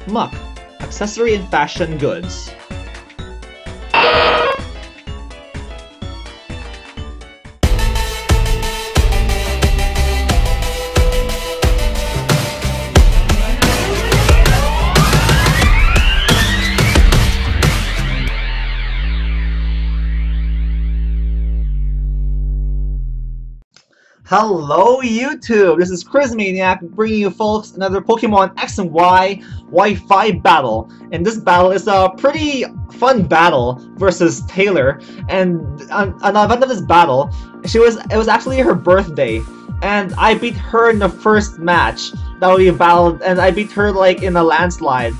Muck, accessory and fashion goods. Hello YouTube, this is Chriz bringing you folks another Pokemon X and Y Wi-Fi battle. And this battle is a pretty fun battle versus Taylor. And on the event of this battle, it was actually her birthday. And I beat her in the first match that we battled, and I beat her like in a landslide.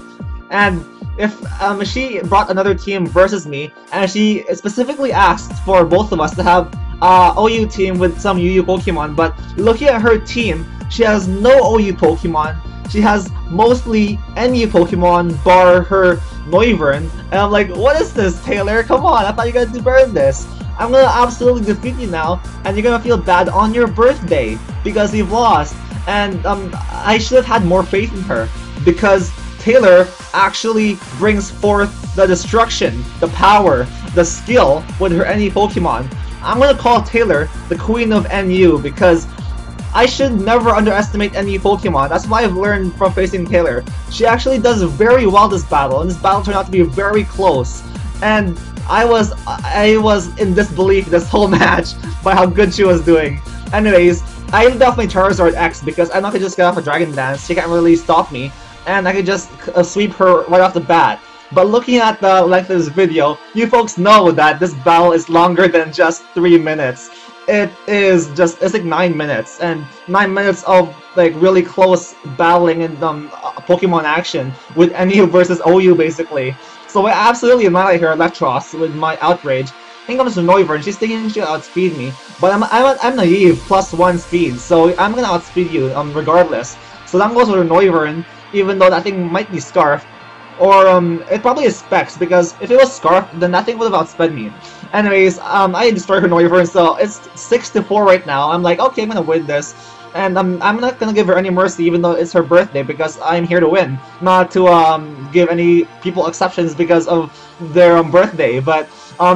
And if she brought another team versus me, and she specifically asked for both of us to have OU team with some UU Pokemon, but looking at her team, she has no OU Pokemon. She has mostly NU Pokemon, bar her Noivern. And I'm like, what is this, Taylor? Come on, I thought you were gonna do better than this. I'm gonna absolutely defeat you now, and you're gonna feel bad on your birthday because you've lost. And I should have had more faith in her, because Taylor actually brings forth the destruction, the power, the skill with her NU Pokemon. I'm gonna call Taylor the Queen of NU because I should never underestimate NU Pokemon. That's what I've learned from facing Taylor. She actually does very well this battle, and this battle turned out to be very close. And I was in disbelief this whole match by how good she was doing. Anyways, I ended off my Charizard X because I'm not gonna just get off a Dragon Dance. She can't really stop me, and I could just sweep her right off the bat. But looking at the length of this video, you folks know that this battle is longer than just 3 minutes. It's like 9 minutes, and 9 minutes of like really close battling and Pokemon action with NU versus OU basically. So I absolutely annihilate her Electros with my Outrage. In comes to Noivern, she's thinking she'll outspeed me, but I'm naive, +1 speed, so I'm gonna outspeed you regardless. So that goes with her Noivern, even though that thing might be Scarf. Or, it probably is Specs, because if it was Scarf, then that thing would have outsped me. Anyways, I destroyed her Noivern, so it's 6-4 right now. I'm like, okay, I'm gonna win this. And I'm not gonna give her any mercy, even though it's her birthday, because I'm here to win. Not to, give any people exceptions because of their birthday, but,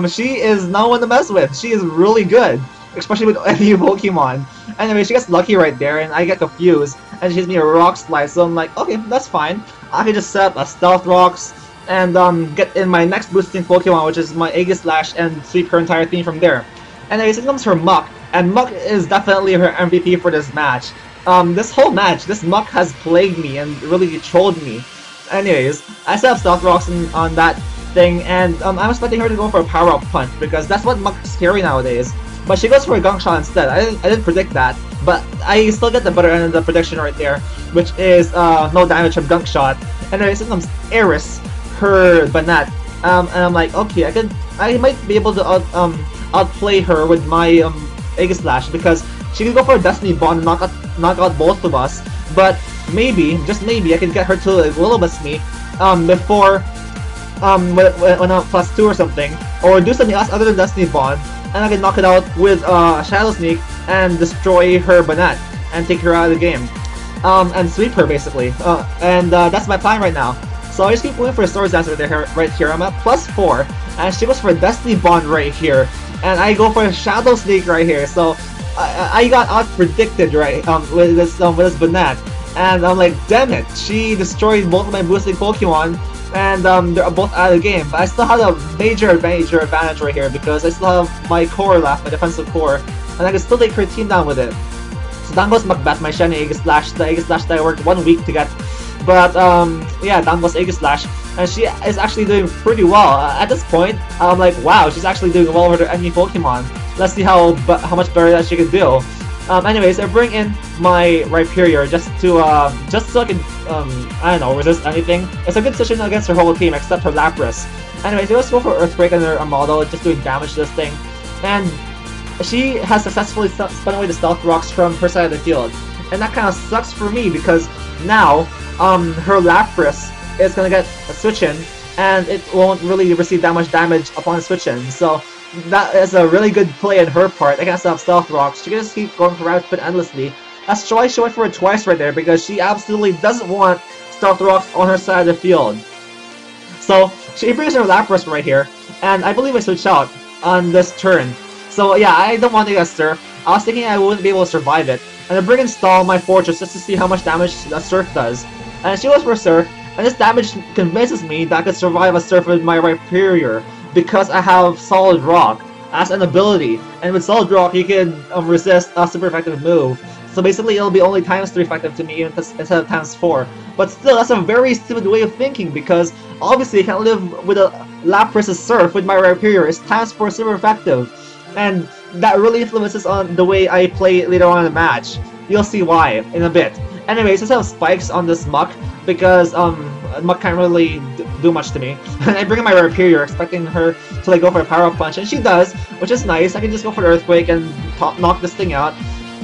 she is no one to mess with. She is really good, especially with NU Pokemon. Anyway, she gets lucky right there, and I get confused, and she hits me a Rock Slide, so I'm like, okay, that's fine. I can just set up a Stealth Rocks, and get in my next boosting Pokemon, which is my Aegislash, and sweep her entire team from there. Anyways, it comes her Muck, and Muck is definitely her MVP for this match. This whole match, this Muck has plagued me and really trolled me. Anyways, I set up Stealth Rocks on that thing, and I'm expecting her to go for a Power-Up Punch, because that's what Muck's carry nowadays. But she goes for a Gunk Shot instead. I didn't predict that, but I still get the better end of the prediction right there, which is no damage from Gunk Shot. And then it comes Eris, her Banat, and I'm like, okay, I might be able to outplay her with my Aegislash, because she can go for a Destiny Bond and knock out both of us. But maybe, just maybe, I can get her to a little bit me before when I'm +2 or something, or do something else other than Destiny Bond. And I can knock it out with Shadow Sneak and destroy her Banat and take her out of the game. And sweep her basically. And that's my plan right now. So I just keep going for a Swords Dance right here. I'm at +4, and she goes for a Destiny Bond right here. And I go for a Shadow Sneak right here. So I got out-predicted right with this Banat. And I'm like, damn it, she destroyed both of my boosting Pokemon. And they're both out of the game, but I still have a major advantage right here because I still have my core left, my defensive core, and I can still take her team down with it. So down goes Macbeth, my shiny Aegislash, the Aegislash that I worked 1 week to get. But yeah, down goes Aegislash, and she is actually doing pretty well. At this point, I'm like, wow, she's actually doing well with her NU Pokemon. Let's see how much better that she can do. Anyways, I bring in my Rhyperior just so I can, I don't know, resist anything. It's a good position against her whole team except her Lapras. Anyways, let's go for Earthquake on her model, just doing damage to this thing. And she has successfully spun away the Stealth Rocks from her side of the field. And that kind of sucks for me because now, her Lapras is gonna get a switch-in, and it won't really receive that much damage upon switch-in. So that is a really good play on her part. I can't stop Stealth Rocks. She can just keep going for Rapid Spin endlessly. That's why she went for it twice right there, because she absolutely doesn't want Stealth Rocks on her side of the field. So she brings her Lapras right here, and I believe I switch out on this turn. So yeah, I don't want to get Surf. I was thinking I wouldn't be able to survive it, and I bring install my Fortress just to see how much damage that Surf does. And she goes for Surf, and this damage convinces me that I could survive a Surf with my Rhyperior because I have Solid Rock as an ability, and with Solid Rock you can resist a super effective move. So basically it'll be only ×3 effective to me instead of ×4. But still, that's a very stupid way of thinking, because obviously I can't live with a Lapras' Surf with my Rhyperior. It's ×4 super effective. And that really influences on the way I play later on in the match. You'll see why in a bit. Anyways, I have spikes on this Muck because Muck can't really do much to me. And I bring in my Rhyperior expecting her to like go for a power-up punch, and she does, which is nice. I can just go for the Earthquake and knock this thing out.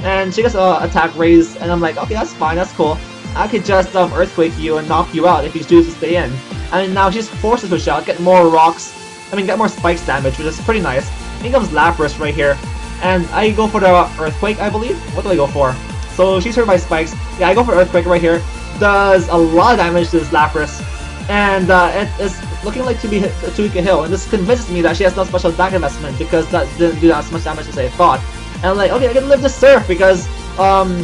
And she gets attack raise, and I'm like, okay, that's fine, that's cool. I could just Earthquake you and knock you out if you choose to stay in. And now she's forced to switch out, get more rocks, get more spikes damage, which is pretty nice. Here comes Lapras right here, and I go for the Earthquake, I believe. What do I go for? So she's hurt by spikes. Yeah, I go for Earthquake right here. Does a lot of damage to this Lapras, and it is looking like to be too weak a hill. And this convinces me that she has no special attack investment because that didn't do as much damage as I thought. And I'm like, okay, I can live the Surf because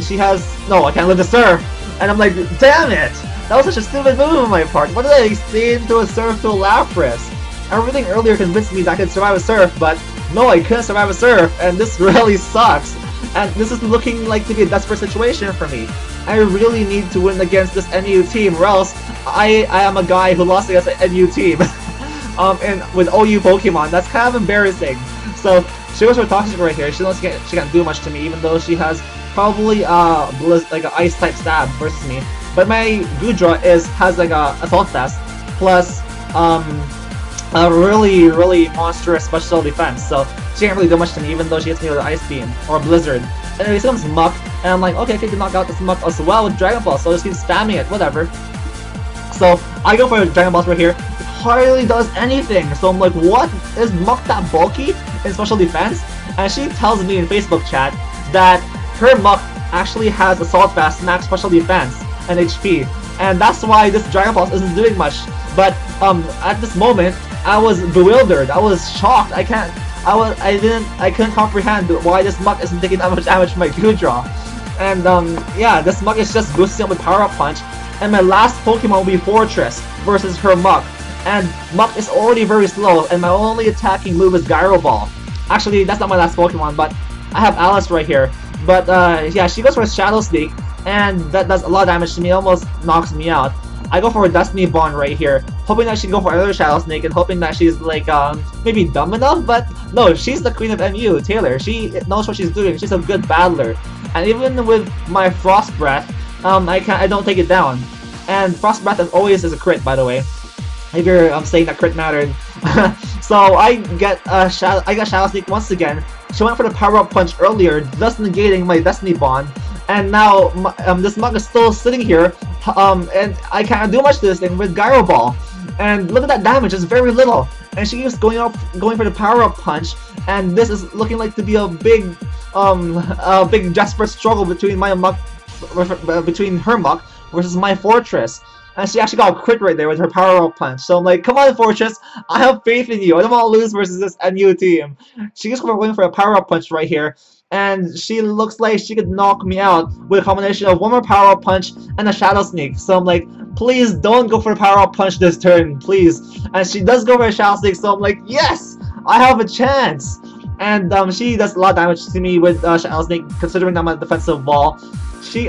she has I can't live the Surf. And I'm like, damn it! That was such a stupid move on my part. What did I say into a Surf to a Lapras? Everything earlier convinced me that I could survive a Surf, but no, I couldn't survive a Surf, and this really sucks. And this is looking like to be a desperate situation for me. I really need to win against this NU team, or else I am a guy who lost against an NU team. And with OU Pokemon, that's kind of embarrassing. So she goes for Toxic right here. She can't do much to me, even though she has probably like an Ice type stab versus me. But my Goodra has like a Assault Vest plus a really monstrous special defense. So she can't really do much to me, even though she hits me with an Ice Beam or a Blizzard. Anyways, here comes Muck, and I'm like, okay, I can knock out this Muck as well with Dragon Ball, so I'll just keep spamming it, whatever. So I go for Dragon Balls right here. It hardly does anything. So I'm like, what? Is Muck that bulky in special defense? And she tells me in Facebook chat that her Muck actually has Assault Vest, max special defense, and HP. And that's why this Dragon Ball isn't doing much. But at this moment, I was bewildered. I was shocked. I couldn't comprehend why this Muck isn't taking that much damage from my Goodra. And yeah, this Muck is just boosting up with Power-Up Punch. And my last Pokemon will be Fortress versus her Muck. And Muck is already very slow, and my only attacking move is Gyro Ball. Actually, that's not my last Pokemon, but I have Alice right here. But yeah, she goes for a Shadow Sneak, and that does a lot of damage to me, almost knocks me out. I go for a Destiny Bond right here, hoping that she can go for another Shadow Snake, and hoping that she's like maybe dumb enough, but no, she's the queen of MU, Taylor. She knows what she's doing. She's a good battler, and even with my Frost Breath, I don't take it down. And Frost Breath is a crit, by the way. If you're saying that crit mattered. So I got Shadow Sneak once again. She went for the Power-Up Punch earlier, thus negating my Destiny Bond. And now this Mug is still sitting here, and I can't do much to this thing with Gyro Ball. And look at that damage, it's very little. And she keeps going for the Power-Up Punch, and this is looking like to be a big desperate struggle between my Mug, between her Mug versus my Fortress. And she actually got a crit right there with her Power-Up Punch. So I'm like, come on, Fortress, I have faith in you. I don't want to lose versus this NU team. She's going for a Power-Up Punch right here. And she looks like she could knock me out with a combination of one more Power-Up Punch and a Shadow Sneak. So I'm like, please don't go for a Power-Up Punch this turn, please. And she does go for a Shadow Sneak, so I'm like, yes! I have a chance! And she does a lot of damage to me with Shadow Sneak, considering I'm a defensive wall.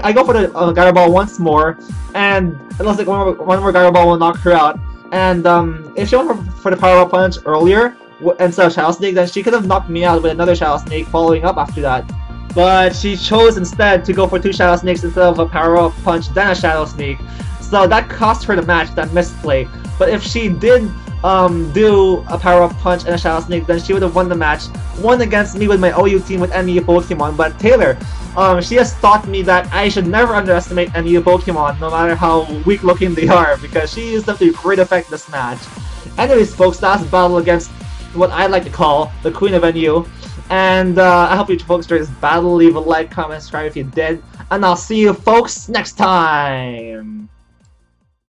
I go for the Gyro Ball once more, and it looks like one more Gyro Ball will knock her out. And if she went for the Power-Up Punch earlier, instead of Shadow Sneak, then she could have knocked me out with another Shadow Snake following up after that. But she chose instead to go for 2 Shadow Snakes instead of a Power-Up Punch, then a Shadow Sneak. So that cost her the match, that misplay. But if she did do a Power-Up Punch and a Shadow Sneak, then she would have won the match. Won against me with my OU team with NU Pokemon. But Taylor, she has taught me that I should never underestimate NU Pokemon, no matter how weak looking they are, because she used them to great effect this match. Anyways folks, that's battle against what I like to call the Queen of NU. And I hope you folks enjoyed this battle. Leave a like, comment, subscribe if you did. And I'll see you folks next time!